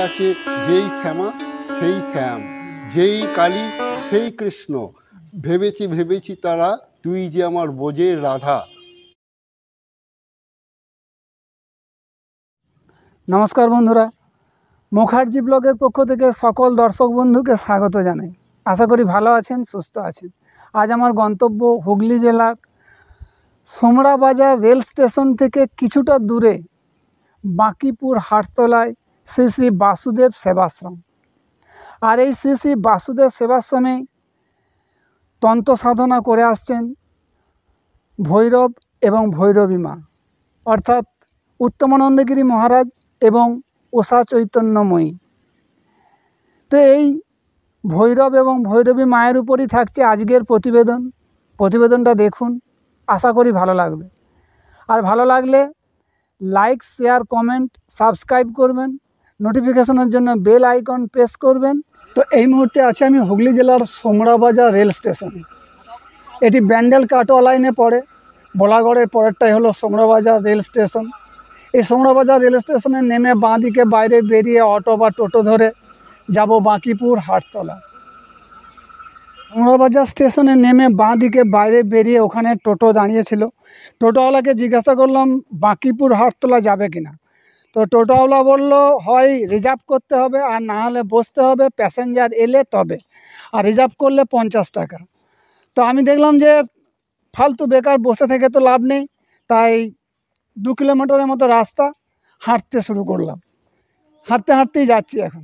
আছে যেই শ্যামা সেই শ্যাম, যেই কালী সেই কৃষ্ণ, ভেবেছি ভেবেছি তারা তুই যে আমার বোঝের রাধা। নমস্কার বন্ধুরা, মুখার্জি ব্লগের পক্ষ থেকে সকল দর্শক বন্ধুকে স্বাগত জানাই। আশা করি ভালো আছেন, সুস্থ আছেন। আজ আমার গন্তব্য হুগলি জেলার সোমড়া বাজার রেল স্টেশন থেকে কিছুটা দূরে বাঁকিপুর হাটতলায় শ্রী শ্রী বাসুদেব সেবাশ্রম। আর এই শ্রী শ্রী বাসুদেব সেবাশ্রমে তন্ত্র সাধনা করে আসছেন ভৈরব এবং ভৈরবী মা, অর্থাৎ উত্তমানন্দগিরি মহারাজ এবং উষা চৈতন্যময়ী। তো এই ভৈরব এবং ভৈরবী মায়ের উপরই থাকছে আজকের প্রতিবেদনটা দেখুন, আশা করি ভালো লাগবে। আর ভালো লাগলে লাইক, শেয়ার, কমেন্ট, সাবস্ক্রাইব করবেন, নোটিফিকেশনের জন্য বেল আইকন প্রেস করবেন। তো এই মুহূর্তে আছে আমি হুগলি জেলার সোমড়া বাজার রেল স্টেশনে। এটি ব্যান্ডেল কাটোয়া লাইনে পড়ে। বলাগড়ের পরেরটাই হলো সোমড়া বাজার রেল স্টেশন। এই সোমড়া বাজার রেল স্টেশনে নেমে বাঁ দিকে বাইরে বেরিয়ে অটো বা টোটো ধরে যাব বাঁকিপুর হাটতলা। সোমড়া বাজার স্টেশনে নেমে বাঁ দিকে বাইরে বেরিয়ে ওখানে টোটো দাঁড়িয়েছিল। টোটোওয়ালাকে জিজ্ঞাসা করলাম বাঁকিপুর হাটতলা যাবে কিনা। তো টোটোওয়ালা বলল হয় রিজার্ভ করতে হবে, আর না হলে বসতে হবে, প্যাসেঞ্জার এলে তবে, আর রিজার্ভ করলে 50 টাকা। তো আমি দেখলাম যে ফালতু বেকার বসে থেকে তো লাভ নেই, তাই 2 কিলোমিটারের মতো রাস্তা হাঁটতে শুরু করলাম। হাঁটতেই যাচ্ছি এখন।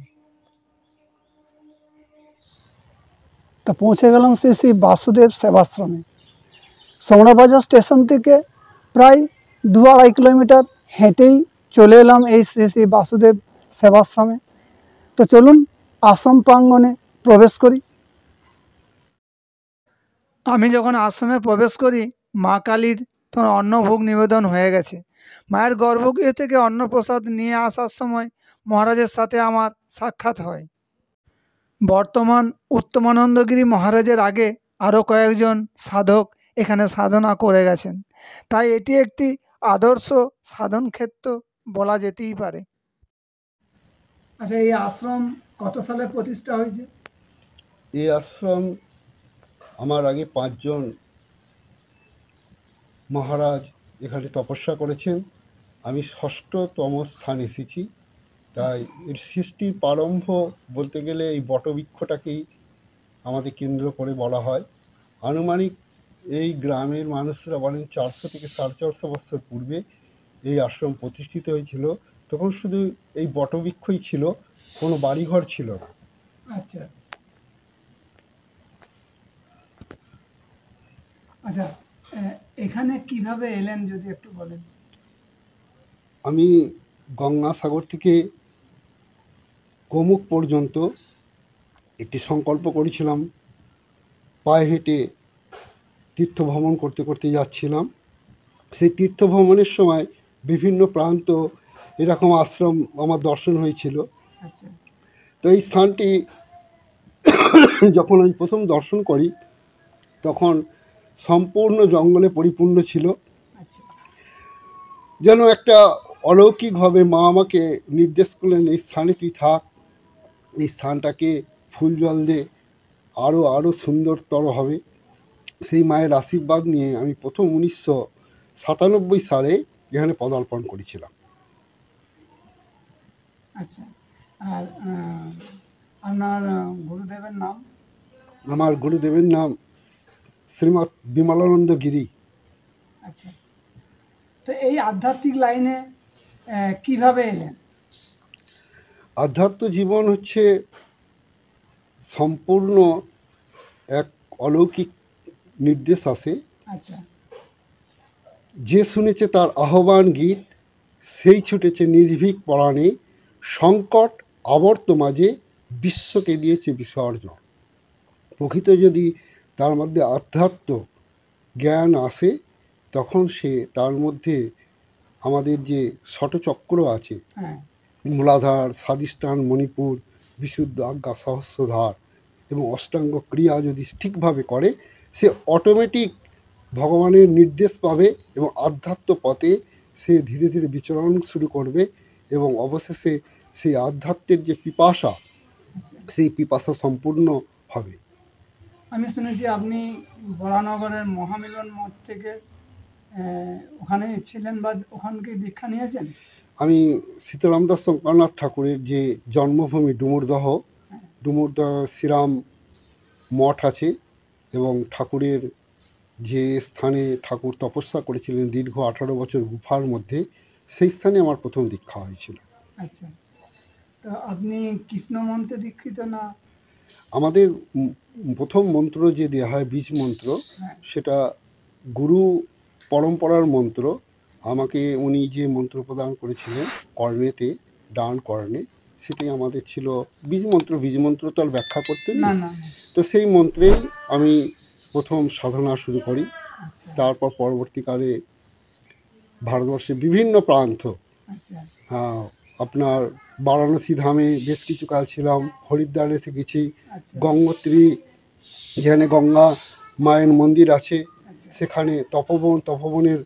তো পৌঁছে গেলাম শ্রী শ্রী বাসুদেব সেবাশ্রমে। সোমড়া বাজার স্টেশন থেকে প্রায় 2-2.5 কিলোমিটার হেঁটেই চলে এলাম এই শ্রী শ্রী বাসুদেব সেবাশ্রমে। তো চলুন আশ্রম প্রাঙ্গণে প্রবেশ করি। আমি যখন আশ্রমে প্রবেশ করি, মা কালীর তখন অন্নভোগ নিবেদন হয়ে গেছে। মায়ের গর্ভগৃহ থেকে অন্নপ্রসাদ নিয়ে আসার সময় মহারাজের সাথে আমার সাক্ষাৎ হয়। বর্তমান উত্তমানন্দগিরি মহারাজের আগে আরও কয়েকজন সাধক এখানে সাধনা করে গেছেন, তাই এটি একটি আদর্শ সাধন ক্ষেত্র বলা যেতেই পারে। আচ্ছা, এই আশ্রম কত সালে প্রতিষ্ঠা হয়েছে? এই আশ্রম আমার আগে 5 জন মহারাজ এখানে তপস্যা করেছেন। আমি 6ষ্ঠতম স্থান এসেছি। তাই এর সৃষ্টির প্রারম্ভ বলতে গেলে এই বটবৃক্ষটাকেই আমাদের কেন্দ্র করে বলা হয়। আনুমানিক এই গ্রামের মানুষরা বলেন 400 থেকে 450 বছর পূর্বে এই আশ্রম প্রতিষ্ঠিত হয়েছিল। তখন শুধু এই বটবৃক্ষই ছিল, কোনো বাড়িঘর ছিল না। আচ্ছা আচ্ছা, এখানে কিভাবে এলেন যদি একটু বলেন। আমি গঙ্গাসাগর থেকে গোমুখ পর্যন্ত একটি সংকল্প করেছিলাম। পায়ে হেঁটে তীর্থভ্রমণ করতে করতে যাচ্ছিলাম। সেই তীর্থভ্রমণের সময় বিভিন্ন প্রান্ত এরকম আশ্রম আমার দর্শন হয়েছিল। আচ্ছা তো এই স্থানটি যখন আমি প্রথম দর্শন করি তখন সম্পূর্ণ জঙ্গলে পরিপূর্ণ ছিল। আচ্ছা যেন একটা অলৌকিকভাবে মা আমাকে নির্দেশ করলেন, এই স্থানে তুই থাক, এই স্থানটাকে ফুল জল দে, আরও সুন্দরতর হবে। সেই মায়ের আশীর্বাদ নিয়ে আমি প্রথম 1997 সালে এখানে পদার্পণ করেছিলাম। আচ্ছা, আর আপনার গুরুদেবের নাম? আমার গুরুদেবের নাম শ্রীমৎ বিমলানন্দ গিরি। আচ্ছা আচ্ছা, তো এই আধ্যাত্মিক লাইনে কিভাবে এলেন? আধ্যাত্ম জীবন হচ্ছে সম্পূর্ণ এক অলৌকিক নির্দেশ আসে। আচ্ছা যে শুনেছে তার আহ্বান গীত, সেই ছুটেছে নির্ভীক পরাণে, সংকট আবর্ত মাঝে বিশ্বকে দিয়েছে বিসর্জন। প্রকৃত যদি তার মধ্যে আধ্যাত্ম জ্ঞান আসে, তখন সে তার মধ্যে আমাদের যে ষটচক্র আছে, মূলাধার, স্বাধিষ্ঠান, মণিপুর, বিশুদ্ধ আজ্ঞা, সহস্রধার এবং অষ্টাঙ্গ ক্রিয়া যদি ঠিকভাবে করে, সে অটোমেটিক ভগবানের নির্দেশ পাবে এবং আধ্যাত্ম পথে সে ধীরে ধীরে বিচরণ শুরু করবে এবং অবশেষে সেই আধ্যাত্মের যে পিপাসা, সেই পিপাসা সম্পূর্ণ হবে। আমি শুনেছি আপনি বরানগরের মহামিলন মঠ থেকে ওখানে ছিলেন বা ওখান থেকে দীক্ষা নিয়েছেন। আমি সীতারাম দাস শঙ্করনাথ ঠাকুরের যে জন্মভূমি ডুমুরদহ শ্রীরাম মঠ আছে, এবং ঠাকুরের যে স্থানে ঠাকুর তপস্যা করেছিলেন দীর্ঘ 18 বছর গুফার মধ্যে, সেই স্থানে আমার প্রথম দীক্ষা হয়েছিল। আচ্ছা, তো আপনি কৃষ্ণ মন্ত্রে দীক্ষিত না? আমাদের প্রথম মন্ত্র যে দেওয়া হয় বীজ মন্ত্র, সেটা গুরু পরম্পরার মন্ত্র। আমাকে উনি যে মন্ত্র প্রদান করেছিলেন কর্ণেতে, ডান কর্ণে, সেটাই আমাদের ছিল বীজ মন্ত্র। বীজ মন্ত্র তো আর ব্যাখ্যা করতে না নেই, না। তো সেই মন্ত্রেই আমি প্রথম সাধনা শুরু করি। আচ্ছা তারপর পরবর্তীকালে ভারতবর্ষের বিভিন্ন প্রান্ত, আচ্ছা আপনার বারাণসী ধামে বেশ কিছু কাল ছিলাম, হরিদ্বারে থেকেছি, আচ্ছা গঙ্গোত্রী যেখানে গঙ্গা মায়ের মন্দির আছে, আচ্ছা সেখানে তপবনের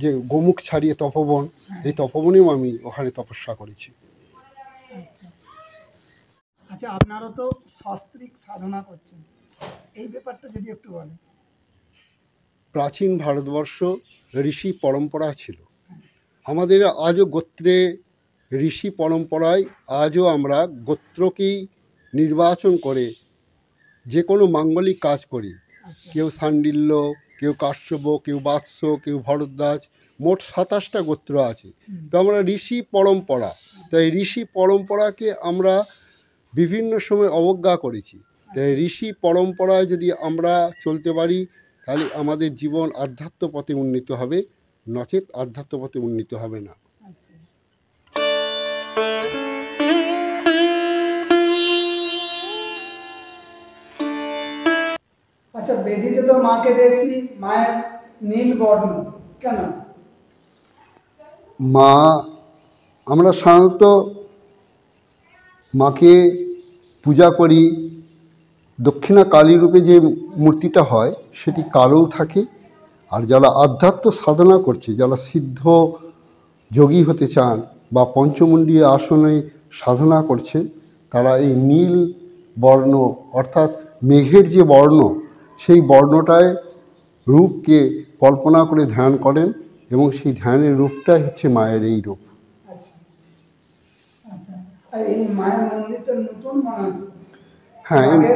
যে গোমুখ ছাড়িয়ে তপবন, এই তপবনেও আমি ওখানে তপস্যা করেছি। আচ্ছা আচ্ছা, আপনারও তো সস্ত্রীক সাধনা করছেন, এই ব্যাপারটা যদি একটু বলেন। প্রাচীন ভারতবর্ষ ঋষি পরম্পরা ছিল। আমাদের আজও গোত্রে ঋষি পরম্পরায় আজও আমরা গোত্রকেই নির্বাচন করে যে কোনো মাঙ্গলিক কাজ করি। আচ্ছা কেউ শাণ্ডিল্য, কেউ কাশ্যপ, কেউ বাৎস, কেউ ভরদ্বাজ, মোট 27টা গোত্র আছে। তো আমরা ঋষি পরম্পরা, তাই ঋষি পরম্পরাকে আমরা বিভিন্ন সময় অবজ্ঞা করেছি। তাই ঋষি পরম্পরায় যদি আমরা চলতে পারি, তাহলে আমাদের জীবন আধ্যাত্ম পথে উন্নীত হবে, নচেত আধ্যাত্ম পথে উন্নীত হবে না। আচ্ছা আচ্ছা, বেদিতে তো মাকে দেখছি মায়ের নীল বর্ণ, কেন? মা, আমরা সাধারণত মাকে পূজা করি, দক্ষিণা কালী রূপে যে মূর্তিটা হয় সেটি কালোও থাকে। আর যারা আধ্যাত্ম সাধনা করছে, যারা সিদ্ধ যোগী হতে চান বা পঞ্চমুণ্ডী আসনে সাধনা করছেন, তারা এই নীল বর্ণ অর্থাৎ মেঘের যে বর্ণ, সেই বর্ণটায় রূপকে কল্পনা করে ধ্যান করেন, এবং সেই ধ্যানের রূপটাই হচ্ছে মায়ের এই রূপ। আচ্ছা আচ্ছা, আর এই মায়ের মন্দিরটা নতুন বানাচ্ছে। হ্যাঁ, আগে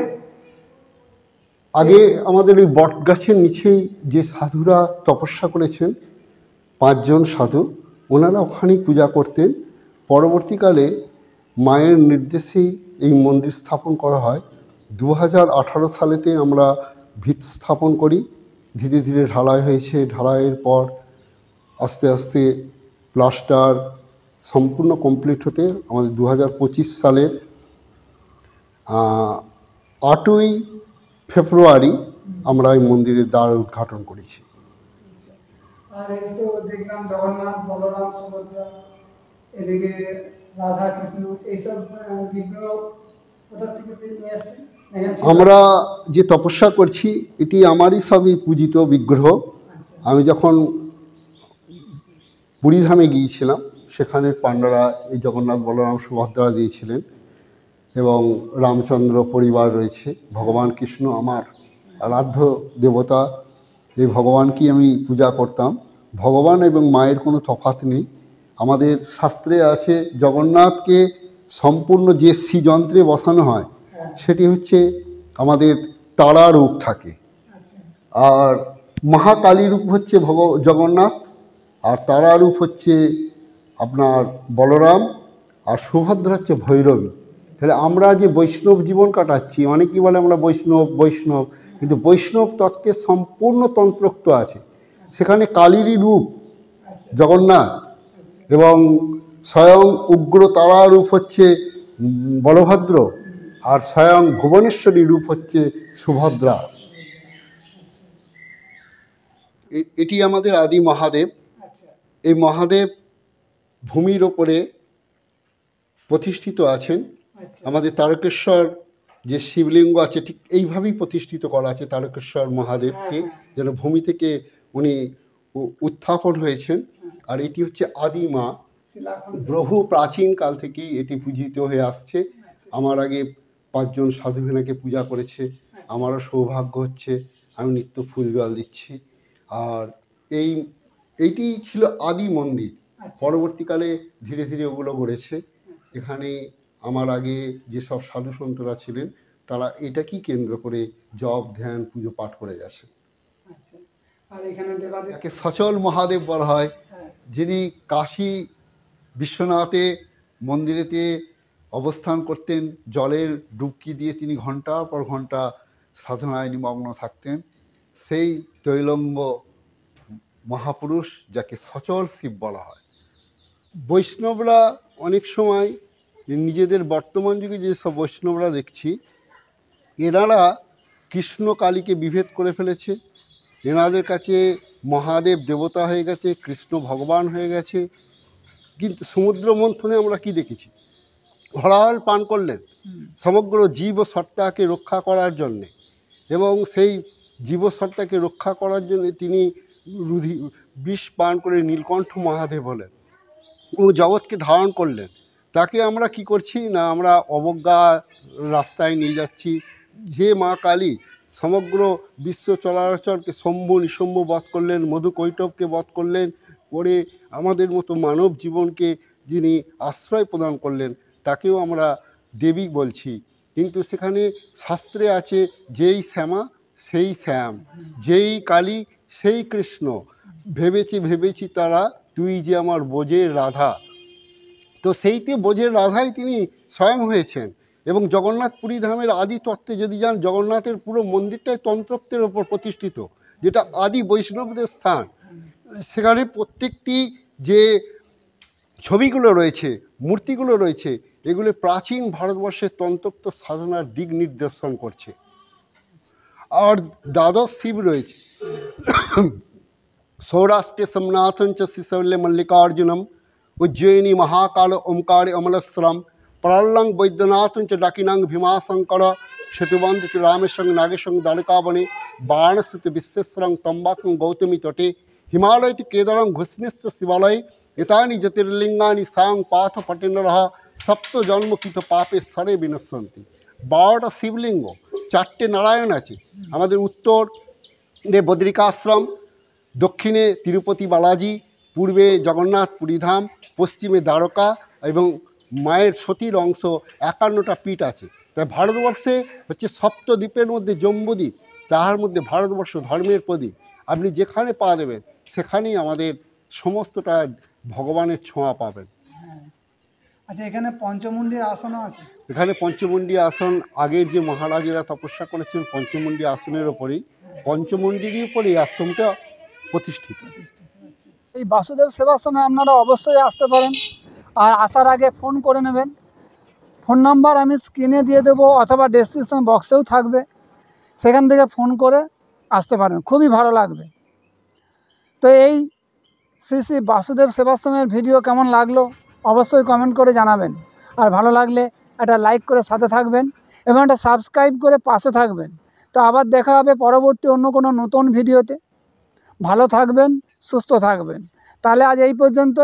আগে আমাদের ওই বট গাছের নিচেই যে সাধুরা তপস্যা করেছেন, 5 জন সাধু, ওনারা ওখানেই পূজা করতেন। পরবর্তীকালে মায়ের নির্দেশেই এই মন্দির স্থাপন করা হয়। 2018 সালেতে আমরা ভিত স্থাপন করি, ধীরে ধীরে ঢালাই হয়েছে। ঢালাইয়ের পর আস্তে আস্তে প্লাস্টার সম্পূর্ণ কমপ্লিট হতে আমাদের 2025 সালের 8ই ফেব্রুয়ারি আমরা এই মন্দিরের দ্বার উদ্ঘাটন করেছি। আর এই তো দেখলাম জগন্নাথ, বলরাম, সুভদ্রা, এদিকে রাধা কৃষ্ণ, এইসব বিগ্রহ কোথা থেকে নিয়ে আসছেন? আমরা যে তপস্যা করছি এটি আমারই সবই পূজিত বিগ্রহ। আমি যখন পুরীধামে গিয়েছিলাম, সেখানের পাণ্ডারা এই জগন্নাথ, বলরাম, সুভদ্রা দিয়েছিলেন, এবং রামচন্দ্র পরিবার রয়েছে। ভগবান কৃষ্ণ আমার আরাধ্য দেবতা, এই ভগবানকেই আমি পূজা করতাম। ভগবান এবং মায়ের কোনো তফাৎ নেই। আমাদের শাস্ত্রে আছে জগন্নাথকে সম্পূর্ণ যে শ্রীযন্ত্রে বসানো হয় সেটি হচ্ছে আমাদের তারা রূপ থাকে, আর মহাকালী রূপ হচ্ছে জগন্নাথ, আর তারা রূপ হচ্ছে আপনার বলরাম, আর সুভদ্রা হচ্ছে ভৈরবী। তাহলে আমরা যে বৈষ্ণব জীবন কাটাচ্ছি, অনেকেই বলে আমরা বৈষ্ণব, কিন্তু বৈষ্ণব তত্ত্বের সম্পূর্ণ তন্ত্রোক্ত আছে। সেখানে কালীরই রূপ জগন্নাথ, এবং স্বয়ং উগ্র তারা রূপ হচ্ছে বলভদ্র, আর স্বয়ং ভুবনেশ্বরী রূপ হচ্ছে সুভদ্রা। এটি আমাদের আদি মহাদেব। এই মহাদেব ভূমির ওপরে প্রতিষ্ঠিত আছেন। আমাদের তারকেশ্বর যে শিবলিঙ্গ আছে, ঠিক এইভাবেই প্রতিষ্ঠিত করা আছে তারকেশ্বর মহাদেবকে, যেন ভূমি থেকে উনি উত্থাপন হয়েছেন। আর এটি হচ্ছে আদি মা, বহু প্রাচীন কাল থেকেই এটি পূজিত হয়ে আসছে। আমার আগে 5 জন সাধু ভেনাকে পূজা করেছে। আমারও সৌভাগ্য হচ্ছে, আমি নিত্য ফুল জল দিচ্ছি। আর এইটি ছিল আদি মন্দির। পরবর্তীকালে ধীরে ধীরে ওগুলো গড়েছে। এখানে আমার আগে যেসব সাধু সন্তরা ছিলেন তারা এটাকেই কেন্দ্র করে জপ ধ্যান পুজো পাঠ করে গেছে। আর এখানে যাকে সচল মহাদেব বলা হয়, যিনি কাশী বিশ্বনাথে মন্দিরেতে অবস্থান করতেন, জলের ডুবকি দিয়ে তিনি ঘন্টার পর ঘন্টা সাধনায় নিমগ্ন থাকতেন, সেই তৈলঙ্গ মহাপুরুষ যাকে সচল শিব বলা হয়। বৈষ্ণবরা অনেক সময় নিজেদের বর্তমান যুগে যেসব বৈষ্ণবরা দেখছি, এনারা কৃষ্ণ কালীকে বিভেদ করে ফেলেছে। এনাদের কাছে মহাদেব দেবতা হয়ে গেছে, কৃষ্ণ ভগবান হয়ে গেছে। কিন্তু সমুদ্র মন্থনে আমরা কি দেখেছি? হলাহল পান করলেন সমগ্র জীব সত্তাকে রক্ষা করার জন্যে, এবং সেই জীবসত্তাকে রক্ষা করার জন্য তিনি বিষ পান করে নীলকণ্ঠ মহাদেব হলেন ও জগৎকে ধারণ করলেন। তাকে আমরা কি করছি না, আমরা অবজ্ঞা রাস্তায় নিয়ে যাচ্ছি। যে মা কালী সমগ্র বিশ্ব চরাচরকে শম্ভু নিঃশম্ভ বধ করলেন, মধু কৈটবকে বধ করলেন, করে আমাদের মতো মানব জীবনকে যিনি আশ্রয় প্রদান করলেন, তাকেও আমরা দেবী বলছি। কিন্তু সেখানে শাস্ত্রে আছে যেই শ্যামা সেই শ্যাম, যেই কালী সেই কৃষ্ণ, ভেবেছি তারা তুই যে আমার বোঝের রাধা। তো সেইতে বোঝের রাধাই তিনি স্বয়ং হয়েছেন। এবং জগন্নাথ পুরী ধামের আদি তত্ত্বে যদি যান, জগন্নাথের পুরো মন্দিরটাই তন্ত্রোক্তের ওপর প্রতিষ্ঠিত, যেটা আদি বৈষ্ণবদের স্থান। সেখানে প্রত্যেকটি যে ছবিগুলো রয়েছে, মূর্তিগুলো রয়েছে, এগুলো প্রাচীন ভারতবর্ষের তন্ত্রোক্ত সাধনার দিক নির্দেশন করছে। আর দ্বাদশ শিব রয়েছে, সৌরাষ্ট্রে সোমনাথঞ্চ শ্রীশৈল্যে মল্লিকার্জুনম, উজ্জয়িনী মহাকাল ওমকার অমলেশ্বরম, প্রলং বৈদ্যনাথঞ্চ ডাকিনাং ভীমাশঙ্কর, সেতুবন্ধ রামেশং নাগেশং দ্বারকাবনে, বারাণসীতে বিশ্বেশ্বরং তম্বাকং গৌতমী তটে, হিমালয়তে কেদারং ঘোষণেশ্ব শিবালয়ে, এতানি জ্যোতির্লিঙ্গানি সাং পাথ পটেন্দ্রহ, সপ্ত জন্মকৃত পাপে সরে বিনশ্যন্তি। 12টা শিবলিঙ্গ, 4টে নারায়ণ আছে। আমাদের উত্তরে বদ্রিকাশ্রম, দক্ষিণে তিরুপতি বালাজি, পূর্বে জগন্নাথ পুরীধাম, পশ্চিমে দ্বারকা, এবং মায়ের সতীর অংশ 51টা পীঠ আছে। তাই ভারতবর্ষে হচ্ছে সপ্তদ্বীপের মধ্যে জম্বুদ্বীপ, তাহার মধ্যে ভারতবর্ষ ধর্মের প্রদীপ। আপনি যেখানে পা দেবেন সেখানেই আমাদের সমস্তটা ভগবানের ছোঁয়া পাবেন। আচ্ছা, এখানে পঞ্চমুণ্ডির আসনও আছে? এখানে পঞ্চমুণ্ডী আসন আগের যে মহারাজেরা তপস্যা করেছেন পঞ্চমুণ্ডী আসনের ওপরেই, পঞ্চমুণ্ডির উপরেই আশ্রমটা প্রতিষ্ঠিত। এই বাসুদেব সেবাশ্রমে আপনারা অবশ্যই আসতে পারেন। আর আসার আগে ফোন করে নেবেন। ফোন নাম্বার আমি স্ক্রিনে দিয়ে দেবো, অথবা ডেসক্রিপশন বক্সেও থাকবে, সেখান থেকে ফোন করে আসতে পারেন, খুবই ভালো লাগবে। তো এই শ্রী শ্রী বাসুদেব সেবাশ্রমের ভিডিও কেমন লাগলো অবশ্যই কমেন্ট করে জানাবেন। আর ভালো লাগলে একটা লাইক করে সাথে থাকবেন এবং একটা সাবস্ক্রাইব করে পাশে থাকবেন। তো আবার দেখা হবে পরবর্তী অন্য কোনো নতুন ভিডিওতে। ভালো থাকবেন, সুস্থ থাকবেন। তাহলে আজ এই পর্যন্ত।